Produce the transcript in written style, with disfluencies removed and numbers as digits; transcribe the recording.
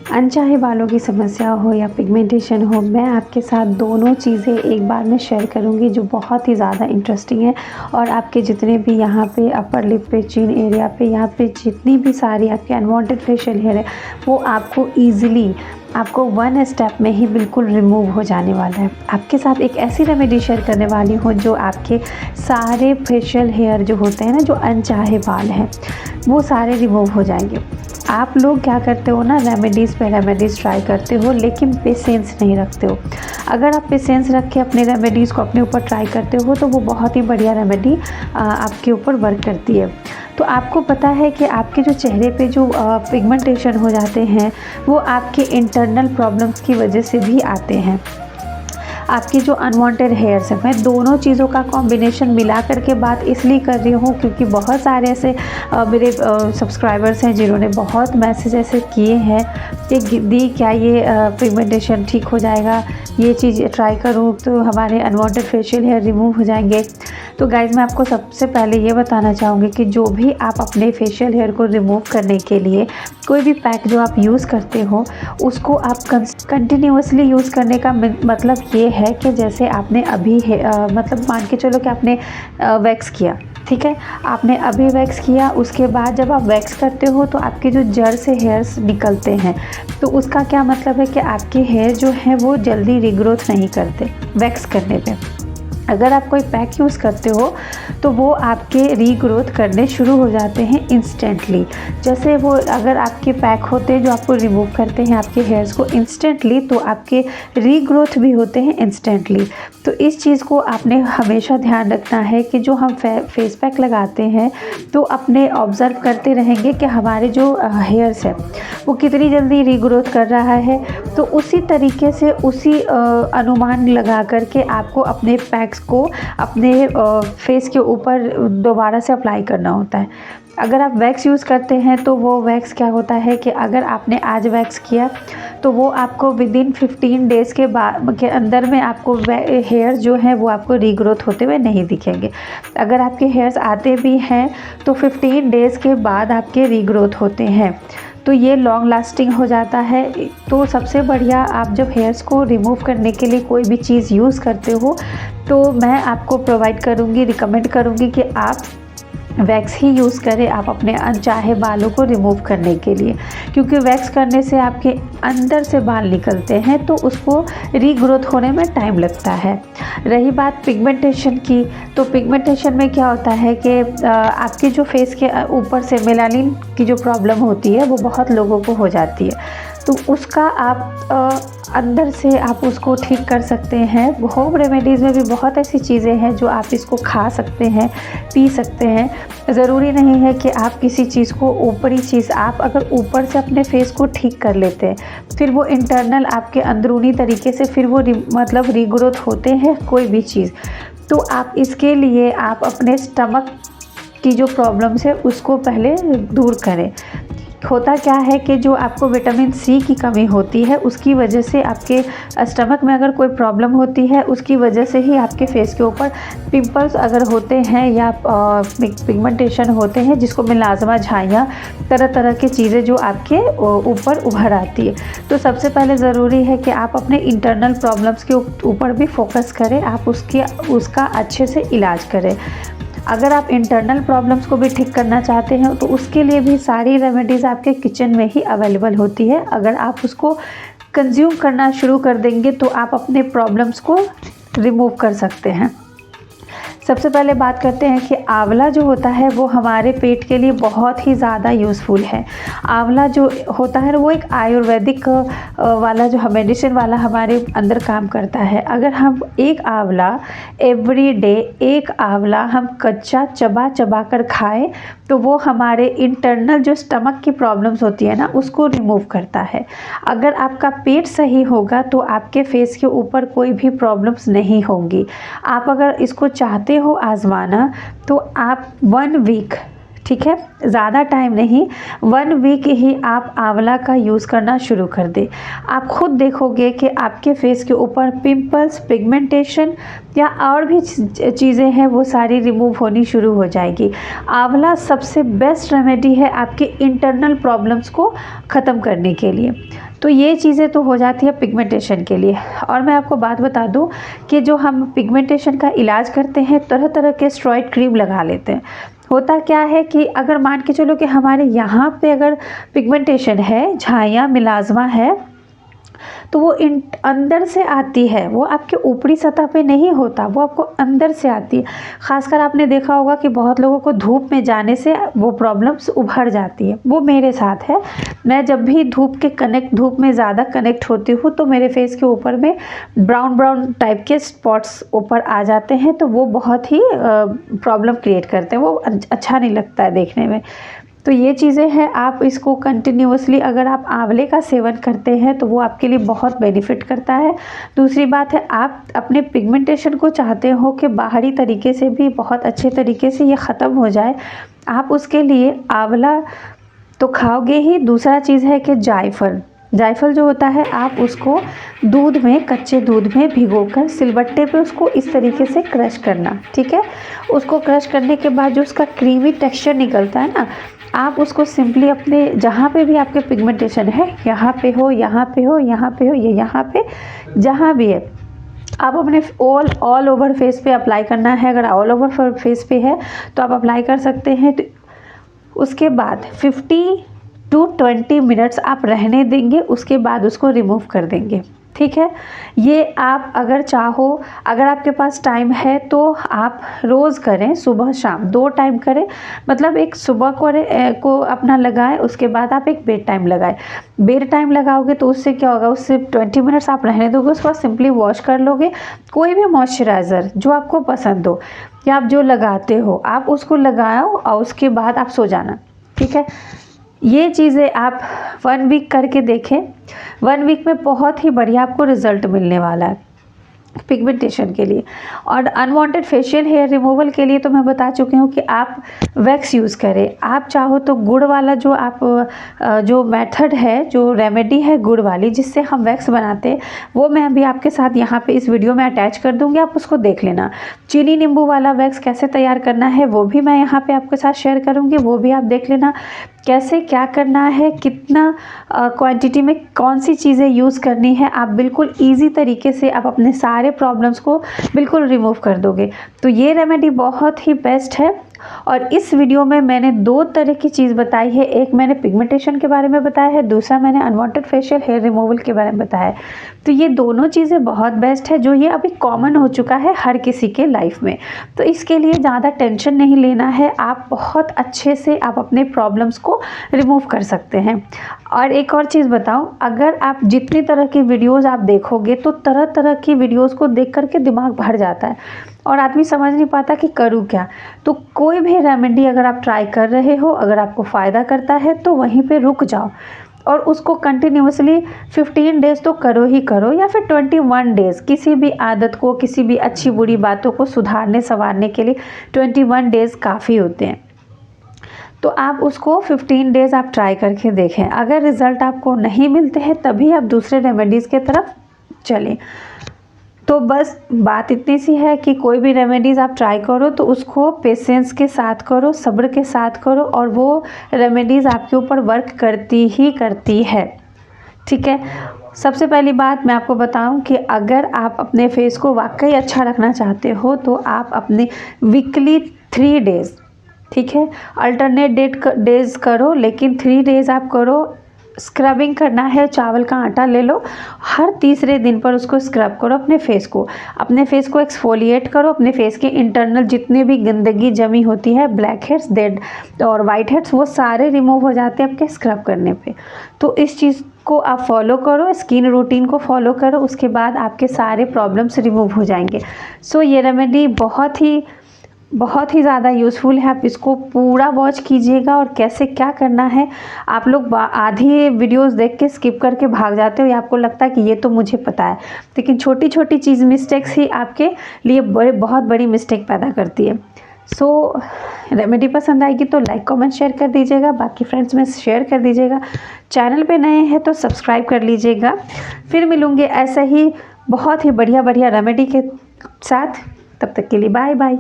अनचाहे बालों की समस्या हो या पिगमेंटेशन हो, मैं आपके साथ दोनों चीज़ें एक बार में शेयर करूंगी जो बहुत ही ज़्यादा इंटरेस्टिंग है। और आपके जितने भी यहाँ पे अपर लिप पे, चिन एरिया पे, यहाँ पे जितनी भी सारी आपके अनवांटेड फेशियल हेयर है वो आपको ईजिली आपको वन स्टेप में ही बिल्कुल रिमूव हो जाने वाला है। आपके साथ एक ऐसी रेमेडी शेयर करने वाली हूँ जो आपके सारे फेशियल हेयर जो होते हैं ना, जो अनचाहे बाल हैं, वो सारे रिमूव हो जाएंगे। आप लोग क्या करते हो ना, रेमेडीज़ पे रेमेडीज़ ट्राई करते हो लेकिन पेशेंस नहीं रखते हो। अगर आप पेशेंस रख के अपने रेमेडीज़ को अपने ऊपर ट्राई करते हो तो वो बहुत ही बढ़िया रेमेडी आपके ऊपर वर्क करती है। तो आपको पता है कि आपके जो चेहरे पे जो पिगमेंटेशन हो जाते हैं वो आपके इंटरनल प्रॉब्लम्स की वजह से भी आते हैं। आपकी जो अनवांटेड हेयर्स है, मैं दोनों चीज़ों का कॉम्बिनेशन मिला करके बात इसलिए कर रही हूँ क्योंकि बहुत सारे ऐसे मेरे सब्सक्राइबर्स हैं जिन्होंने बहुत मैसेज ऐसे किए हैं कि दी क्या ये पिगमेंटेशन ठीक हो जाएगा, ये चीज़ ट्राई करूँ तो हमारे अनवांटेड फेशियल हेयर रिमूव हो जाएंगे। तो गाइज़, मैं आपको सबसे पहले ये बताना चाहूँगी कि जो भी आप अपने फेशियल हेयर को रिमूव करने के लिए कोई भी पैक जो आप यूज़ करते हो उसको आप कंटिन्यूअसली यूज़ करने का मतलब ये है कि जैसे आपने अभी मतलब मान के चलो कि आपने वैक्स किया, ठीक है, आपने अभी वैक्स किया, उसके बाद जब आप वैक्स करते हो तो आपके जो जड़ से हेयर्स निकलते हैं तो उसका क्या मतलब है कि आपके हेयर जो हैं वो जल्दी रीग्रोथ नहीं करते वैक्स करने पे। अगर आप कोई पैक यूज़ करते हो तो वो आपके रीग्रोथ करने शुरू हो जाते हैं इंस्टेंटली। जैसे वो अगर आपके पैक होते हैं जो आपको रिमूव करते हैं आपके हेयर्स को इंस्टेंटली, तो आपके रीग्रोथ भी होते हैं इंस्टेंटली। तो इस चीज़ को आपने हमेशा ध्यान रखना है कि जो हम फेस पैक लगाते हैं तो अपने ऑब्ज़र्व करते रहेंगे कि हमारे जो हेयर्स है वो कितनी जल्दी रीग्रोथ कर रहा है। तो उसी तरीके से उसी अनुमान लगा करके आपको अपने पैक्स को अपने फेस के ऊपर दोबारा से अप्लाई करना होता है। अगर आप वैक्स यूज़ करते हैं तो वो वैक्स क्या होता है कि अगर आपने आज वैक्स किया तो वो आपको विदिन 15 डेज़ के बाद के अंदर में आपको हेयर जो है वो आपको रीग्रोथ होते हुए नहीं दिखेंगे। अगर आपके हेयर्स आते भी हैं तो 15 डेज़ के बाद आपके रीग्रोथ होते हैं, तो ये लॉन्ग लास्टिंग हो जाता है। तो सबसे बढ़िया, आप जब हेयर्स को रिमूव करने के लिए कोई भी चीज़ यूज़ करते हो तो मैं आपको प्रोवाइड करूँगी, रिकमेंड करूँगी कि आप वैक्स ही यूज़ करें आप अपने अनचाहे बालों को रिमूव करने के लिए, क्योंकि वैक्स करने से आपके अंदर से बाल निकलते हैं तो उसको रीग्रोथ होने में टाइम लगता है। रही बात पिगमेंटेशन की, तो पिगमेंटेशन में क्या होता है कि आपके जो फेस के ऊपर से मेलानिन की जो प्रॉब्लम होती है वो बहुत लोगों को हो जाती है। तो उसका आप अंदर से आप उसको ठीक कर सकते हैं। होम रेमेडीज़ में भी बहुत ऐसी चीज़ें हैं जो आप इसको खा सकते हैं, पी सकते हैं। ज़रूरी नहीं है कि आप किसी चीज़ को ऊपरी चीज़, आप अगर ऊपर से अपने फेस को ठीक कर लेते हैं फिर वो इंटरनल आपके अंदरूनी तरीके से फिर वो मतलब रीग्रोथ होते हैं कोई भी चीज़। तो आप इसके लिए आप अपने स्टमक की जो प्रॉब्लम्स है उसको पहले दूर करें। होता क्या है कि जो आपको विटामिन सी की कमी होती है उसकी वजह से आपके स्टमक में अगर कोई प्रॉब्लम होती है उसकी वजह से ही आपके फेस के ऊपर पिंपल्स अगर होते हैं या पिगमेंटेशन होते हैं, जिसको मिलाजमा झाइयाँ, तरह तरह की चीज़ें जो आपके ऊपर उभर आती है। तो सबसे पहले ज़रूरी है कि आप अपने इंटरनल प्रॉब्लम्स के ऊपर भी फोकस करें, आप उसका अच्छे से इलाज करें। अगर आप इंटरनल प्रॉब्लम्स को भी ठीक करना चाहते हैं तो उसके लिए भी सारी रेमेडीज़ आपके किचन में ही अवेलेबल होती है। अगर आप उसको कंज्यूम करना शुरू कर देंगे तो आप अपने प्रॉब्लम्स को रिमूव कर सकते हैं। सबसे पहले बात करते हैं कि आंवला जो होता है वो हमारे पेट के लिए बहुत ही ज़्यादा यूज़फुल है। आंवला जो होता है वो एक आयुर्वेदिक वाला जो मेडिसिन वाला हमारे अंदर काम करता है। अगर हम एक आंवला एवरी डे, एक आंवला हम कच्चा चबा चबा कर खाएं तो वो हमारे इंटरनल जो स्टमक की प्रॉब्लम्स होती है ना उसको रिमूव करता है। अगर आपका पेट सही होगा तो आपके फेस के ऊपर कोई भी प्रॉब्लम्स नहीं होंगी। आप अगर इसको चाहते हो आजमाना तो आप 1 वीक, ठीक है, ज़्यादा टाइम नहीं, 1 वीक ही आप आंवला का यूज़ करना शुरू कर दें। आप खुद देखोगे कि आपके फेस के ऊपर पिंपल्स, पिगमेंटेशन या और भी चीज़ें हैं वो सारी रिमूव होनी शुरू हो जाएगी। आंवला सबसे बेस्ट रेमेडी है आपके इंटरनल प्रॉब्लम्स को ख़त्म करने के लिए। तो ये चीज़ें तो हो जाती है पिगमेंटेशन के लिए। और मैं आपको बात बता दूं कि जो हम पिगमेंटेशन का इलाज करते हैं, तरह तरह के स्टेरॉइड क्रीम लगा लेते हैं। होता क्या है कि अगर मान के चलो कि हमारे यहाँ पे अगर पिगमेंटेशन है, झाइयाँ मिलाज़मा है, तो वो अंदर से आती है, वो आपके ऊपरी सतह पे नहीं होता, वो आपको अंदर से आती है। ख़ासकर आपने देखा होगा कि बहुत लोगों को धूप में जाने से वो प्रॉब्लम्स उभर जाती है। वो मेरे साथ है। मैं जब भी धूप में ज़्यादा कनेक्ट होती हूँ तो मेरे फेस के ऊपर में ब्राउन ब्राउन टाइप के स्पॉट्स ऊपर आ जाते हैं, तो वो बहुत ही प्रॉब्लम क्रिएट करते हैं, वो अच्छा नहीं लगता है देखने में। तो ये चीज़ें हैं, आप इसको कंटिन्यूअसली अगर आप आंवले का सेवन करते हैं तो वो आपके लिए बहुत बेनिफिट करता है। दूसरी बात है, आप अपने पिगमेंटेशन को चाहते हो कि बाहरी तरीके से भी बहुत अच्छे तरीके से ये ख़त्म हो जाए, आप उसके लिए आंवला तो खाओगे ही। दूसरा चीज़ है कि जायफल जो होता है, आप उसको दूध में, कच्चे दूध में भिगोकर सिलबट्टे पे उसको इस तरीके से क्रश करना, ठीक है। उसको क्रश करने के बाद जो उसका क्रीमी टेक्सचर निकलता है ना, आप उसको सिंपली अपने जहाँ पे भी आपके पिगमेंटेशन है, यहाँ पे हो, यहाँ पे हो, यहाँ पे हो, ये यहाँ पे जहाँ भी है, आप अपने ऑल ओवर फेस पे अप्लाई करना है। अगर ऑल ओवर फेस पे है तो आप अप्लाई कर सकते हैं। तो उसके बाद 50 to 20 मिनट्स आप रहने देंगे, उसके बाद उसको रिमूव कर देंगे, ठीक है। ये आप अगर चाहो, अगर आपके पास टाइम है तो आप रोज़ करें, सुबह शाम 2 टाइम करें। मतलब एक सुबह को अपना लगाएं, उसके बाद आप एक बेड टाइम लगाएं। बेड टाइम लगाओगे तो उससे क्या होगा, उससे 20 मिनट्स आप रहने दोगे, उसके बाद सिंपली वॉश कर लोगे। कोई भी मॉइस्चराइज़र जो आपको पसंद हो या आप जो लगाते हो, आप उसको लगाओ और उसके बाद आप सो जाना, ठीक है। ये चीज़ें आप 1 वीक करके देखें। 1 वीक में बहुत ही बढ़िया आपको रिज़ल्ट मिलने वाला है पिगमेंटेशन के लिए। और अनवांटेड फेशियल हेयर रिमूवल के लिए तो मैं बता चुकी हूँ कि आप वैक्स यूज़ करें। आप चाहो तो गुड़ वाला जो मेथड है, जो रेमेडी है गुड़ वाली जिससे हम वैक्स बनाते हैं, वो मैं अभी आपके साथ यहाँ पे इस वीडियो में अटैच कर दूँगी, आप उसको देख लेना। चीनी नींबू वाला वैक्स कैसे तैयार करना है वो भी मैं यहाँ पे आपके साथ शेयर करूँगी, वो भी आप देख लेना। कैसे क्या करना है, कितना क्वांटिटी में कौन सी चीज़ें यूज़ करनी है, आप बिल्कुल ईजी तरीके से आप अपने सारे प्रॉब्लम्स को बिल्कुल रिमूव कर दोगे। तो ये रेमेडी बहुत ही बेस्ट है। और इस वीडियो में मैंने 2 तरह की चीज़ बताई है। एक मैंने पिगमेंटेशन के बारे में बताया है, दूसरा मैंने अनवांटेड फेशियल हेयर रिमूवल के बारे में बताया है। तो ये दोनों चीज़ें बहुत बेस्ट है, जो ये अभी कॉमन हो चुका है हर किसी के लाइफ में। तो इसके लिए ज़्यादा टेंशन नहीं लेना है, आप बहुत अच्छे से आप अपने प्रॉब्लम्स को रिमूव कर सकते हैं। और एक और चीज़ बताऊं, अगर आप जितनी तरह की वीडियोस आप देखोगे तो तरह तरह की वीडियोस को देख करके दिमाग भर जाता है और आदमी समझ नहीं पाता कि करूं क्या। तो कोई भी रेमेडी अगर आप ट्राई कर रहे हो, अगर आपको फ़ायदा करता है तो वहीं पे रुक जाओ और उसको कंटिन्यूअसली 15 डेज़ तो करो ही करो, या फिर 21 डेज़। किसी भी आदत को, किसी भी अच्छी बुरी बातों को सुधारने संवारने के लिए 21 डेज़ काफ़ी होते हैं। तो आप उसको 15 डेज़ आप ट्राई करके देखें। अगर रिज़ल्ट आपको नहीं मिलते हैं तभी आप दूसरे रेमेडीज़ के तरफ चलें। तो बस बात इतनी सी है कि कोई भी रेमेडीज़ आप ट्राई करो तो उसको पेशेंस के साथ करो, सब्र के साथ करो, और वो रेमेडीज़ आपके ऊपर वर्क करती ही करती है, ठीक है। सबसे पहली बात मैं आपको बताऊं कि अगर आप अपने फेस को वाकई अच्छा रखना चाहते हो तो आप अपने वीकली 3 डेज़, ठीक है, अल्टरनेट डेज़ करो, लेकिन 3 डेज़ आप करो। स्क्रबिंग करना है, चावल का आटा ले लो, हर तीसरे दिन पर उसको स्क्रब करो अपने फेस को एक्सफोलिएट करो। अपने फेस के इंटरनल जितने भी गंदगी जमी होती है, ब्लैक हेड्स, डेड और वाइट हेड्स, वो सारे रिमूव हो जाते हैं आपके स्क्रब करने पे। तो इस चीज़ को आप फॉलो करो, स्किन रूटीन को फॉलो करो, उसके बाद आपके सारे प्रॉब्लम्स रिमूव हो जाएंगे। सो ये रेमेडी बहुत ही ज़्यादा यूज़फुल है। आप इसको पूरा वॉच कीजिएगा और कैसे क्या करना है। आप लोग आधी वीडियोस देख के स्किप करके भाग जाते हो, या आपको लगता है कि ये तो मुझे पता है, लेकिन छोटी छोटी चीज़ मिस्टेक्स ही आपके लिए बहुत बड़ी मिस्टेक पैदा करती है। सो रेमेडी पसंद आएगी तो लाइक कमेंट शेयर कर दीजिएगा, बाकी फ्रेंड्स में शेयर कर दीजिएगा। चैनल पे नए हैं तो सब्सक्राइब कर लीजिएगा। फिर मिलूँगे ऐसा ही बहुत ही बढ़िया रेमेडी के साथ, तब तक के लिए बाय बाय।